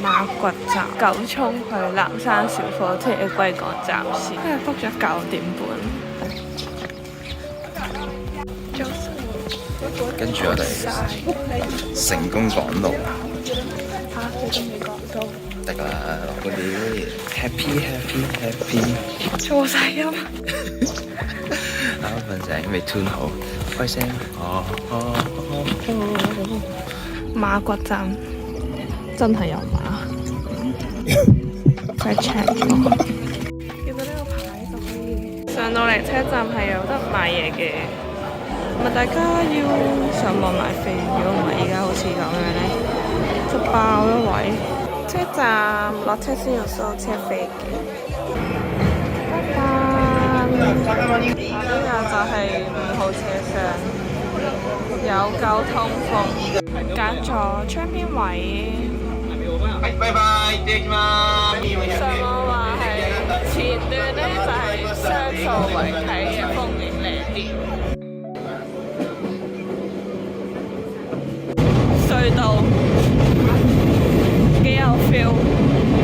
馬掘站9涌去南山小火車歸港站先，跟住 book 咗9點半。早晨，跟住我哋成功趕路。嚇！你仲未講到？得㗎啦，落個料 ，happy。錯晒音。啱瞓醒，未 tune 好，開聲。馬掘站真係有馬，再 check 過。見到呢個牌就可以上到嚟車站係有得買嘢嘅，咪大家要上網買飛。如果唔係而家好似咁樣咧，就爆咗位。車站落車先要收車費嘅。拜拜。呢個就係5號車廂，有交通風。揀咗窗邊位。拜拜，上網話係前段咧就係雙數圍睇嘅風景靚啲。隧道幾有 feel，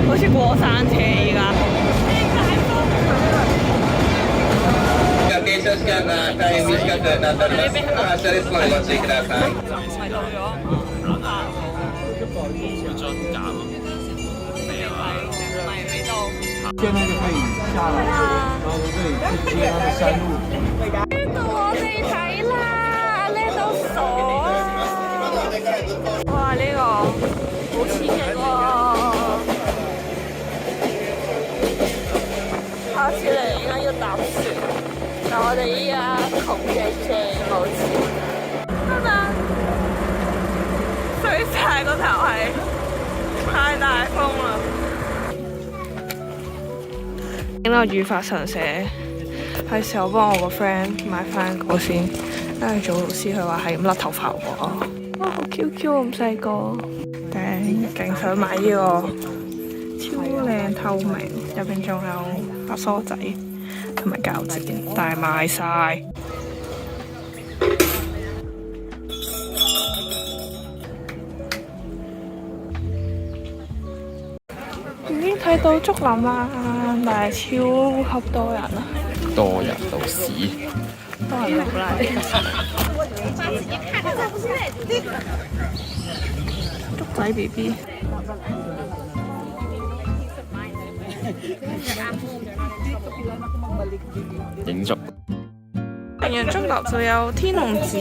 好似過山車而家。现在就可以下来，然後就可以去接它的山路。呢度我哋睇啦，呢度傻啊！哇，呢個好刺激喎！下次嚟應該要搭船，但我哋依家窮嘅啫，冇錢。水晒個頭係太大風啦！影到語法神社，係時候幫我個 friend 買翻個先。跟住做老師，佢話係咁甩頭髮喎。哇，好 Q Q 咁細個，頂勁想買呢個超靚透明，入邊仲有發梳仔同埋膠紙，但係賣晒。已經睇到竹林啦，但係超級多人啊！多人到屎，多人嚟啦！竹仔 BB， 影足。平日竹樓就有天龍寺，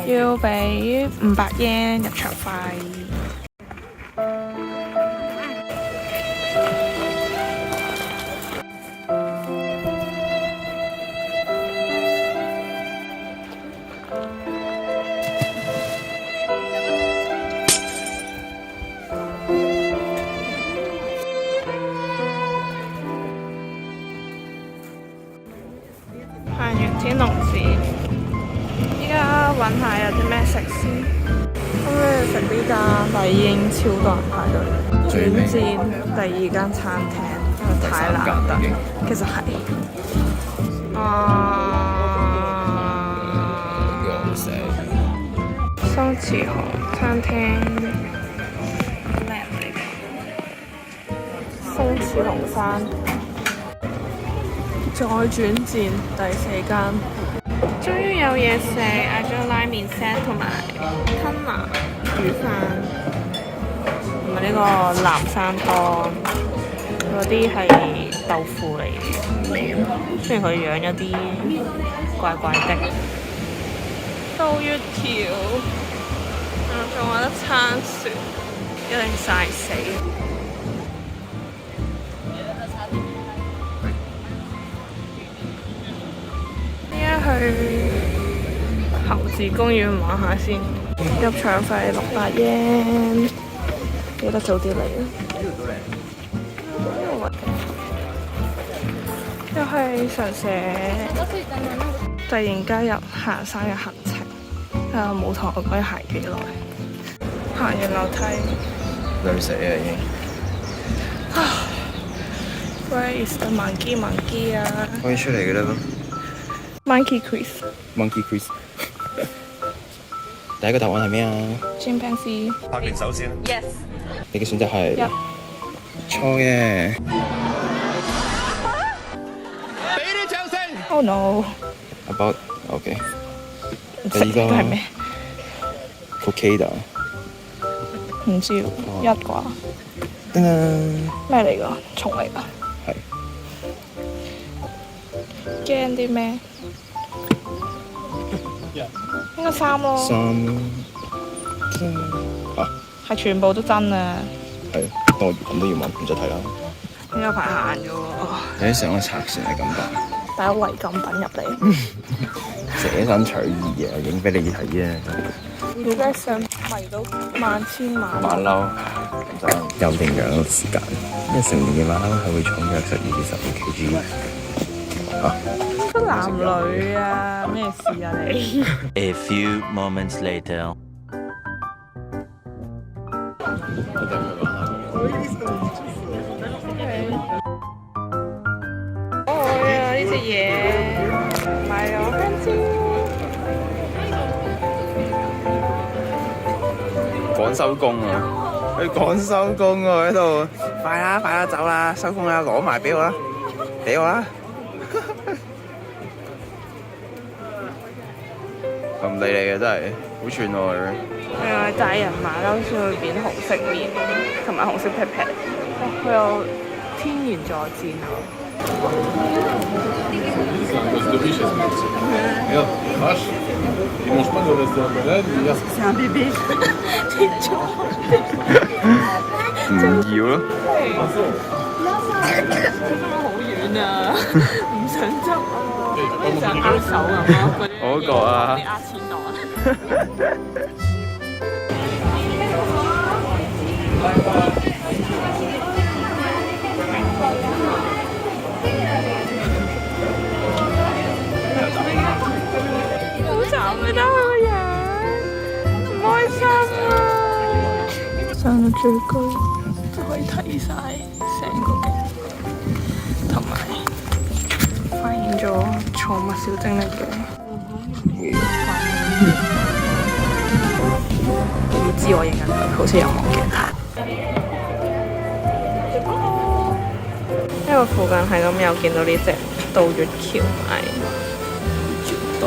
要俾500 yen 入場費。行完天龍寺，依家揾下有啲咩食先。咁你食呢間，但係已經超多人排隊。轉戰第2間餐廳，因為太難得。其實係雙池河餐廳，靚嚟嘅。雙池龍山。再轉戰第4間，終於有嘢食，嗌咗拉麵 set 同埋吞拿魚飯，同埋呢個南山湯，嗰啲係豆腐嚟嘅，雖然佢養咗啲怪怪的。到月條，仲有得撐船，一定曬死。去猴子公園玩下先，入場費600 yen， 記得早啲嚟啊！又係神社，突然加入行山嘅行程，冇同我講要行幾耐，行完樓梯，累死啊已經。Where is the monkey 啊？可以出嚟嘅啦噃。Monkey quiz。第一個答案係咩啊？ Chimpanzee。拍完手先。Yes。你嘅選擇係一錯嘅。 Oh no！ About OK。唔識都係咩？ Cicada。唔知喎，一啩？噔噔。咩嚟㗎？蟲嚟㗎？係。驚啲咩？應該3咯。3。啊，係全部都真啊！係，我咁都要問，唔再睇啦。有排行嘅喎。有啲上個拆船係咁㗎。帶咗違禁品入嚟。捨身取義啊！影俾你睇啊！你真係想迷到萬千萬。馬騮就有營養時間，因為成年嘅馬騮係會重約12至15 kg。出男女啊？咩事啊你？ A few moments later. 呢隻嘢買咗香蕉，趕收工啊！佢趕收工啊！喺度，快啦快啦，走啦，收工啦，攞埋俾我啦，俾我啦！唔理你嘅真係，好串喎佢。大人馬騮先會變紅色面，同埋紅色屁屁。哇！佢有天然在戰喎。唔要咯。好遠啊！唔想執啊！想握手咁咯，我嗰個啊！你握錢袋。好慘咪得佢個樣，唔開心啊！上到最高就可以睇晒成個景，同埋發現咗寵物小精靈嘅要知我影緊佢，好似有望鏡。因為附近係咁有見到呢隻杜月橋買月杜，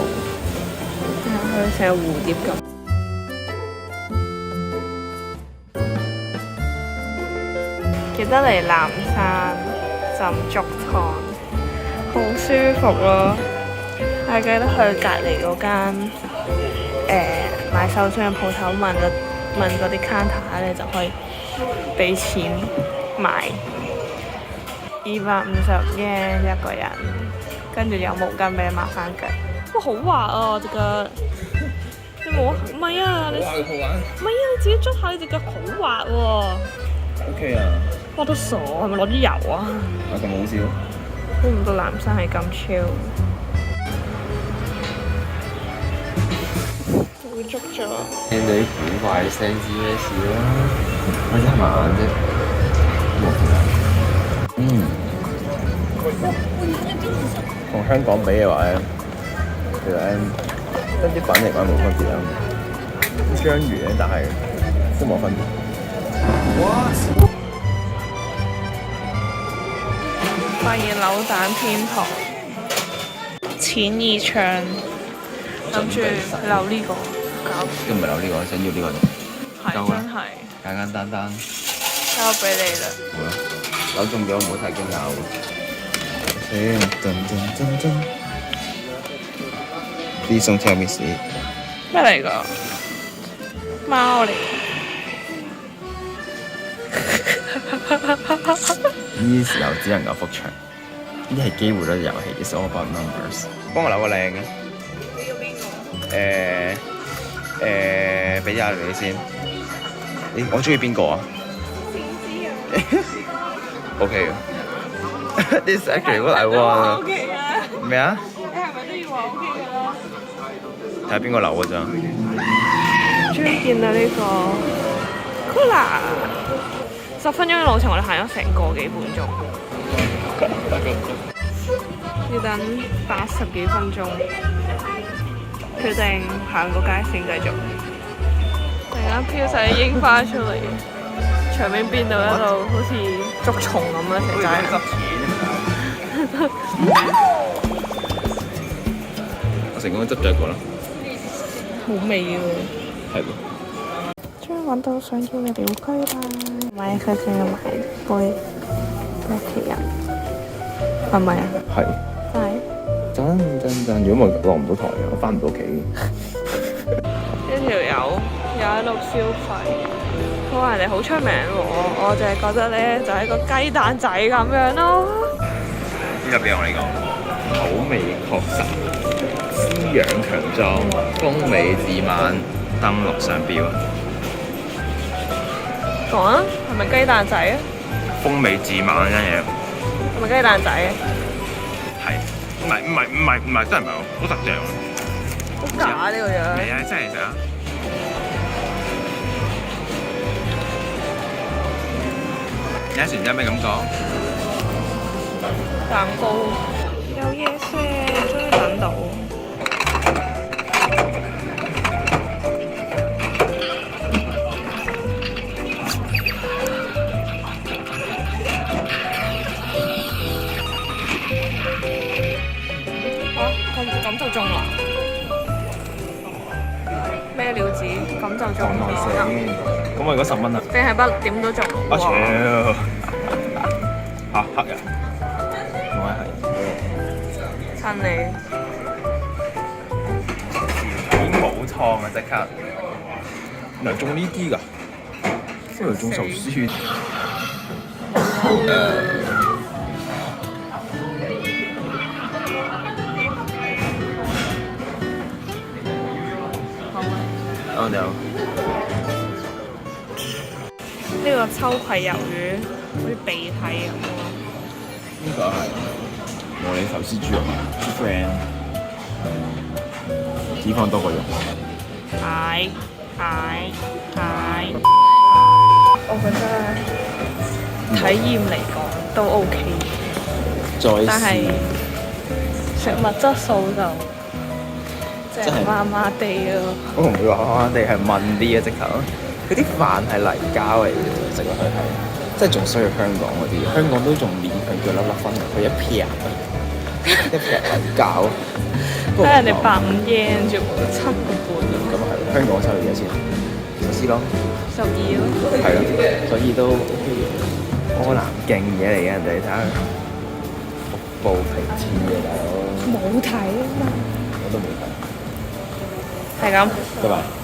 佢成個蝴蝶咁。記得嚟南山浸竹湯，好舒服咯。係記得去隔離嗰間買手信嘅鋪頭問嗰啲 counter 咧，就可以俾錢買250 yen 一個人，跟住有毛巾俾你抹翻腳。哇，好滑啊隻腳！你冇啊？唔係啊，你唔係啊，你自己捽下你隻腳好滑喎。OK 啊！哇，都傻，係咪攞啲油啊？啊咁好笑！估唔到南山係咁 chill。會捉咗。聽到啲古怪嘅聲知咩事啦？我真係慢啫。同香港比嘅話咧，其實咧跟啲粉嚟講冇分別啦。章魚咧，但係都冇分別。發現扭蛋天堂，淺意唱，諗住扭呢個，搞都唔係扭呢個，想要呢個啫。係真係簡簡單單。交俾你啦。好啦，扭中咗唔好太驚訝。Please don't tell me it's it。咩嚟㗎？貓嚟。呢時候只能夠覆場，呢啲係機會率遊戲，it's all about numbers。幫我扭個靚嘅。俾下你先。我中意邊個啊？OK 嘅。This is actually what I want。OK 啊！咩啊？你係咪都要話 OK 㗎啦？睇下邊個扭嘅咋？終於見到呢個 Cooler， 10分鐘嘅路程，我哋行咗成個幾半鐘，要等80幾分鐘，決定行個街線繼續。突然間飄晒啲櫻花出嚟，出場面變到一度好似捉蟲咁啊！成寨人。我成功執咗一個啦。冇味喎。係喎。終於揾到想要嘅鳥居啦！買佢仲要買杯俾屋企人，係咪啊？係。係。真，如果我落唔到台，我翻唔到屋企。呢條友又喺度消費，佢話人哋好出名喎，我就係覺得咧就係個雞蛋仔咁樣咯。呢個俾我嚟講，口味確實，滋養強壯，風味自慢，登陸上標。講啊，係咪雞蛋仔啊？風味自慢呢樣嘢。係咪雞蛋仔啊？係。唔係，真係唔係好實淨。好假呢個樣。係啊，真係食啊！有時唔知咩感覺。蛋糕有嘢食，終於等到。咁就中啦！咩料子？咁就中啦！咁我如果10蚊啊？定係不點都中？我超嚇黑人，我係襯你。已經冇湯啊！即刻，原來中呢啲㗎，原來中壽司。我有呢個秋葵魷魚好似鼻涕咁喎。呢個係和你壽司豬肉，friend， 脂肪多過肉。係。我覺得體驗嚟講都 OK，但係食物質素就即係麻麻地咯。我唔會話麻麻地，係問啲嘅直頭。嗰啲飯係泥膠嚟嘅，食落去係，即係仲衰過香港嗰啲。香港都仲勉強叫粒粒分，佢一撇泥膠。睇人哋150 yen 啫喎，7個半。咁啊係，香港收幾多錢？壽司咯。12咯。係咯，所以都 OK 嘅。柯南勁嘢嚟嘅，人哋睇下服部平次嘅大佬。冇睇啊嘛。我都冇睇。係咁。拜拜。